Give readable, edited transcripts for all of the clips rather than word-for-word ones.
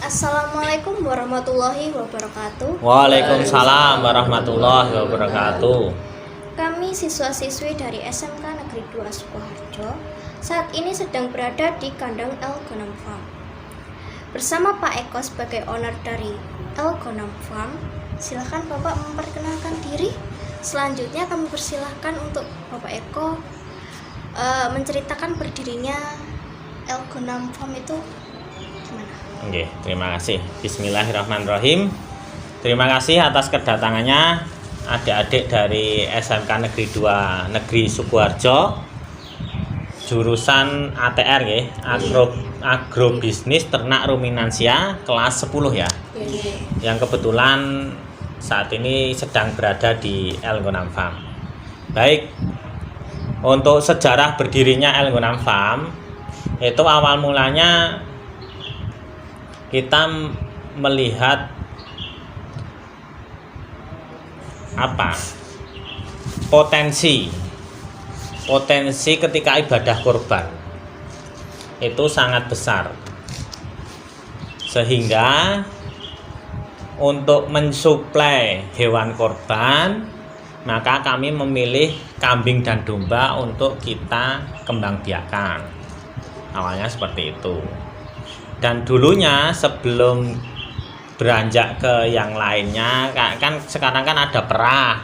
Assalamualaikum warahmatullahi wabarakatuh. Waalaikumsalam warahmatullahi wabarakatuh. Kami siswa-siswi dari SMK Negeri 2 Sukoharjo saat ini sedang berada di kandang Elgonam Farm. Bersama Pak Eko sebagai owner dari Elgonam Farm, silakan Bapak memperkenalkan diri. Selanjutnya kami persilahkan untuk Bapak Eko menceritakan berdirinya Elgonam Farm itu gimana? Oke, terima kasih. Bismillahirrahmanirrahim. Terima kasih atas kedatangannya adik-adik dari SMK Negeri 2 Negeri Sukoharjo, jurusan ATR ya, agrobisnis ternak ruminansia kelas 10 ya. Yang kebetulan saat ini sedang berada di Elgonam Farm. Baik, untuk sejarah berdirinya Elgonam Farm itu awal mulanya kita melihat potensi ketika ibadah kurban itu sangat besar, sehingga untuk mensuplai hewan kurban maka kami memilih kambing dan domba untuk kita kembangbiakan. Awalnya seperti itu. Dan dulunya sebelum beranjak ke yang lainnya, kan sekarang kan ada perah,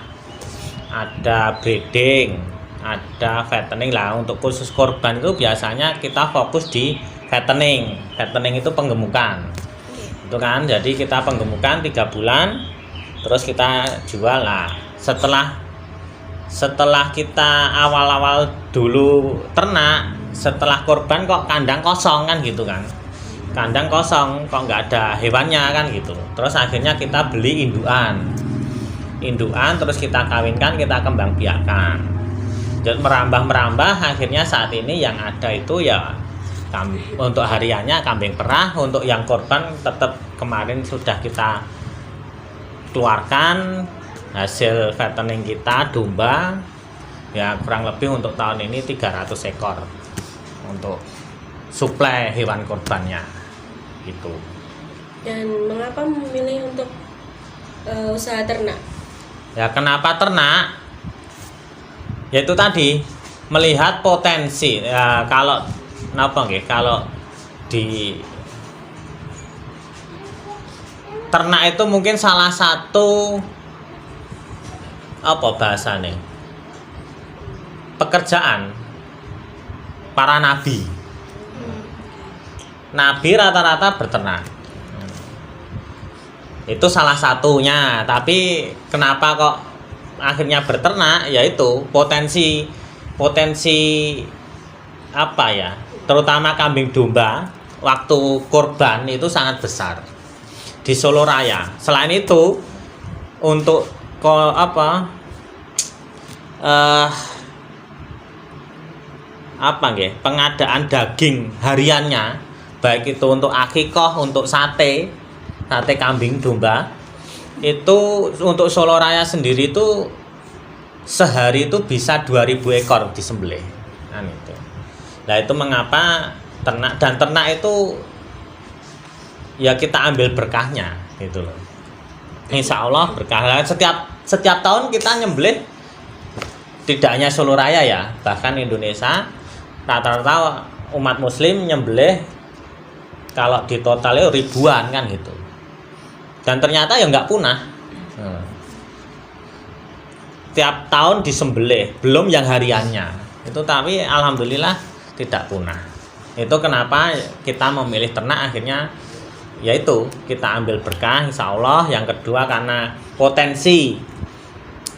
ada breeding, ada fattening lah. Untuk khusus korban itu biasanya kita fokus di fattening. Fattening itu penggemukan, itu kan. Jadi kita penggemukan 3 bulan, terus kita jual lah. Setelah kita awal-awal dulu ternak, setelah korban kok kandang kosong kan gitu kan. Kandang kosong kok nggak ada hewannya kan gitu. Terus akhirnya kita beli induan terus kita kawinkan, kita kembang biakan. Dan merambah akhirnya saat ini yang ada itu ya untuk hariannya kambing perah, untuk yang korban tetap kemarin sudah kita keluarkan hasil fattening kita domba ya, kurang lebih untuk tahun ini 300 ekor untuk suplai hewan korbannya gitu. Dan mengapa memilih untuk usaha ternak? Ya kenapa ternak? Yaitu tadi melihat potensi ya, kalau di ternak itu mungkin salah satu bahasanya pekerjaan para nabi. Nabi rata-rata berternak. Itu salah satunya. Tapi kenapa kok akhirnya berternak? Yaitu potensi terutama kambing domba waktu kurban itu sangat besar di Solo Raya. Selain itu untuk pengadaan daging hariannya, baik itu untuk akikoh, untuk sate kambing domba, itu untuk Solo Raya sendiri itu sehari itu bisa 2000 ekor disembelih kan itu. Nah itu mengapa ternak itu ya kita ambil berkahnya gitu loh. Insya Allah berkah. Setiap tahun kita nyembelih, tidak hanya Solo Raya ya, bahkan Indonesia rata-rata umat muslim nyembelih kalau di totalnya ribuan kan gitu. Dan ternyata ya nggak punah. Tiap tahun disembelih, belum yang hariannya. Itu tapi alhamdulillah tidak punah. Itu kenapa kita memilih ternak, akhirnya yaitu kita ambil berkah insya Allah. Yang kedua karena potensi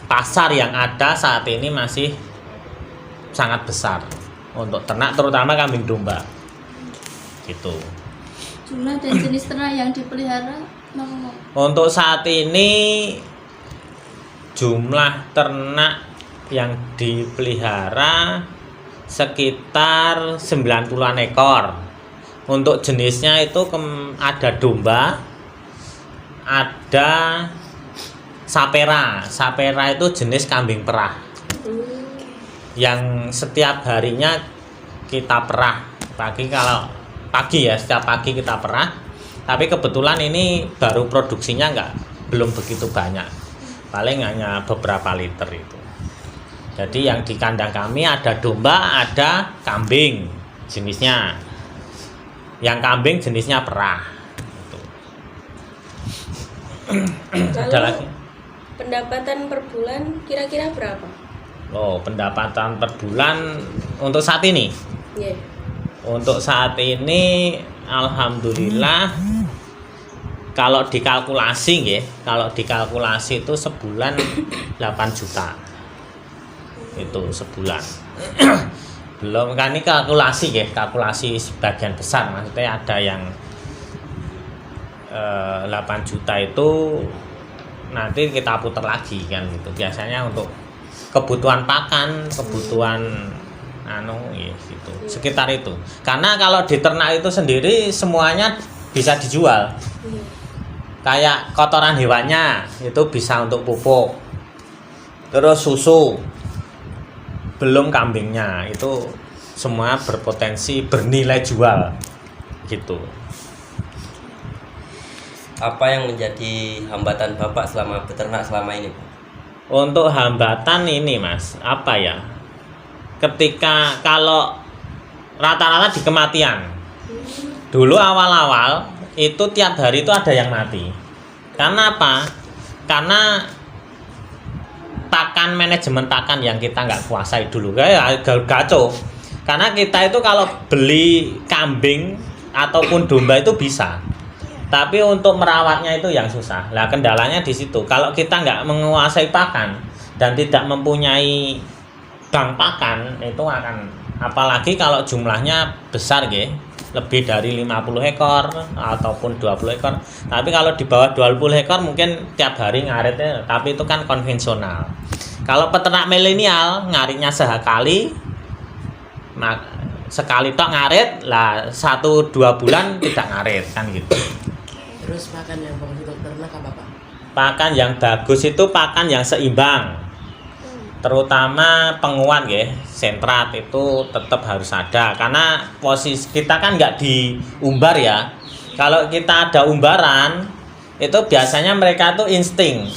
pasar yang ada saat ini masih sangat besar untuk ternak, terutama kambing domba gitu. Jumlah dan jenis ternak yang dipelihara untuk saat ini jumlah ternak yang dipelihara sekitar 90-an ekor. Untuk jenisnya itu ada domba, ada sapera. Sapera itu jenis kambing perah yang setiap harinya kita perah. Pagi ya, setiap pagi kita perah. Tapi kebetulan ini baru produksinya belum begitu banyak, paling hanya beberapa liter itu. Jadi yang di kandang kami ada domba, ada kambing jenisnya. Yang kambing jenisnya perah. Gitu. Ada lagi? Pendapatan per bulan kira-kira berapa? Oh, pendapatan per bulan untuk saat ini? Iya. Untuk saat ini alhamdulillah kalau dikalkulasi itu sebulan 8 juta. Itu sebulan. Belum kan ini kalkulasi sebagian besar, maksudnya ada yang 8 juta itu nanti kita putar lagi kan gitu. Biasanya untuk kebutuhan pakan, kebutuhan gitu. Sekitar itu. Karena kalau di ternak itu sendiri semuanya bisa dijual. Kayak kotoran hewannya itu bisa untuk pupuk. Terus susu. Belum kambingnya, itu semua berpotensi bernilai jual gitu. Apa yang menjadi hambatan Bapak selama beternak selama ini, Pak? Untuk hambatan ini Mas, apa ya? Ketika kalau rata-rata di kematian. Dulu awal-awal itu tiap hari itu ada yang mati. Karena apa? Karena manajemen pakan yang kita nggak kuasai dulu, kayak gaco. Karena kita itu kalau beli kambing ataupun domba itu bisa, tapi untuk merawatnya itu yang susah. Lah kendalanya di situ. Kalau kita nggak menguasai pakan dan tidak mempunyai bank pakan, itu akan, apalagi kalau jumlahnya besar lebih dari 50 ekor ataupun 20 ekor. Tapi kalau di bawah 20 ekor mungkin tiap hari ngaritnya, tapi itu kan konvensional. Kalau peternak milenial ngaritnya sekali tok ngarit lah, 1-2 bulan tidak ngarit kan gitu. Terus pakan yang bagus untuk ternak apa, Pak? Pakan yang bagus itu pakan yang seimbang, terutama penguat sentrat itu tetap harus ada, karena posisi kita kan nggak diumbar ya. Kalau kita ada umbaran itu biasanya mereka tuh insting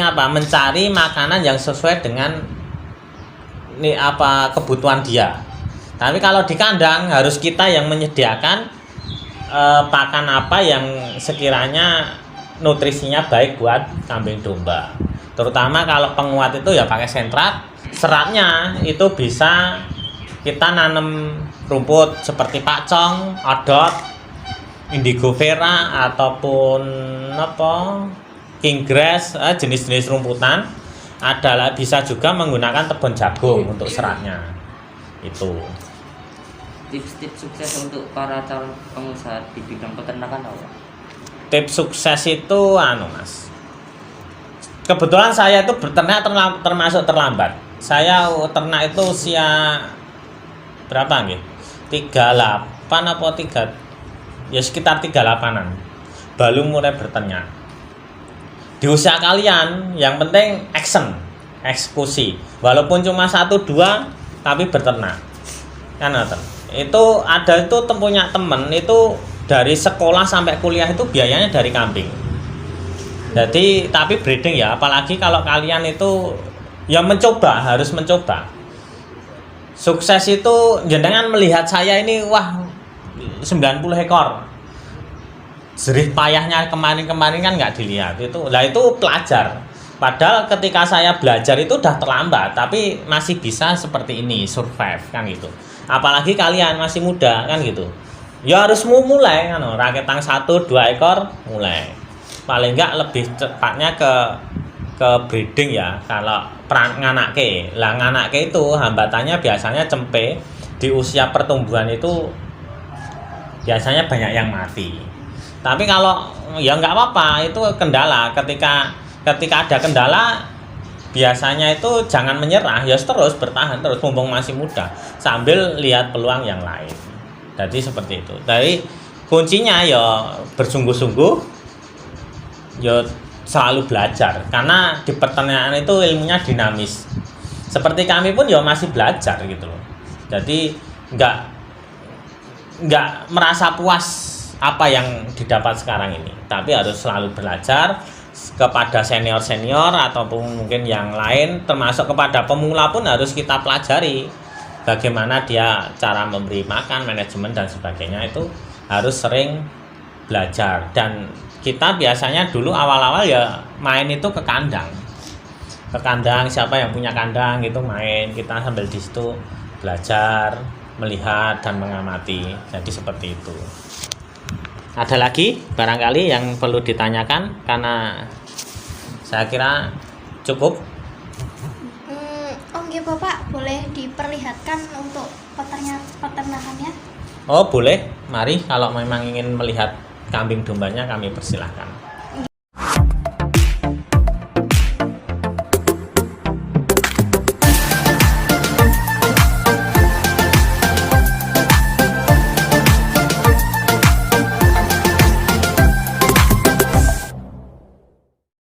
apa, mencari makanan yang sesuai dengan kebutuhan dia. Tapi kalau di kandang harus kita yang menyediakan pakan apa yang sekiranya nutrisinya baik buat kambing domba. Terutama kalau penguat itu ya pakai sentrat. Seratnya itu bisa kita nanam rumput seperti pakcong, odot, indigo vera ataupun king grass, jenis-jenis rumputan. Adalah bisa juga menggunakan tebon jagung untuk seratnya. Itu. Tips-tips sukses untuk para calon pengusaha di bidang peternakan apa? Tips sukses itu Mas. Kebetulan saya itu berternak termasuk terlambat. Saya ternak itu usia berapa 38 apa 3, ya sekitar 38-an baru mulai berternak. Di usia kalian yang penting eksekusi, walaupun cuma 1-2 tapi berternak kan. Itu ada itu punya temen itu dari sekolah sampai kuliah itu biayanya dari kambing. Jadi tapi breeding ya, apalagi kalau kalian itu ya harus mencoba. Sukses itu jenengan melihat saya ini 90 ekor. Jerih payahnya kemarin kan nggak dilihat itu. Lah itu pelajar. Padahal ketika saya belajar itu udah terlambat, tapi masih bisa seperti ini survive kan gitu. Apalagi kalian masih muda kan gitu. Ya harus mulai kan, raketang 1-2 ekor mulai. Paling enggak lebih cepatnya ke breeding ya. Kalau nganake itu hambatannya biasanya cempe di usia pertumbuhan itu biasanya banyak yang mati. Tapi kalau ya nggak apa-apa, itu kendala. Ketika ada kendala biasanya itu jangan menyerah, ya terus bertahan terus mumpung masih muda sambil lihat peluang yang lain. Jadi seperti itu. Dari kuncinya ya bersungguh-sungguh, ya selalu belajar, karena di peternakan itu ilmunya dinamis. Seperti kami pun ya masih belajar gitu loh. Jadi nggak merasa puas apa yang didapat sekarang ini, tapi harus selalu belajar kepada senior-senior ataupun mungkin yang lain, termasuk kepada pemula pun harus kita pelajari bagaimana dia cara memberi makan, manajemen dan sebagainya, itu harus sering belajar. Dan kita biasanya dulu awal-awal ya main itu ke kandang, siapa yang punya kandang itu main, kita sambil di situ belajar, melihat dan mengamati. Jadi seperti itu. Ada lagi barangkali yang perlu ditanyakan, karena saya kira cukup. Oh nggih Bapak, boleh diperlihatkan untuk peternakannya? Oh boleh, mari kalau memang ingin melihat kambing dombanya kami persilahkan.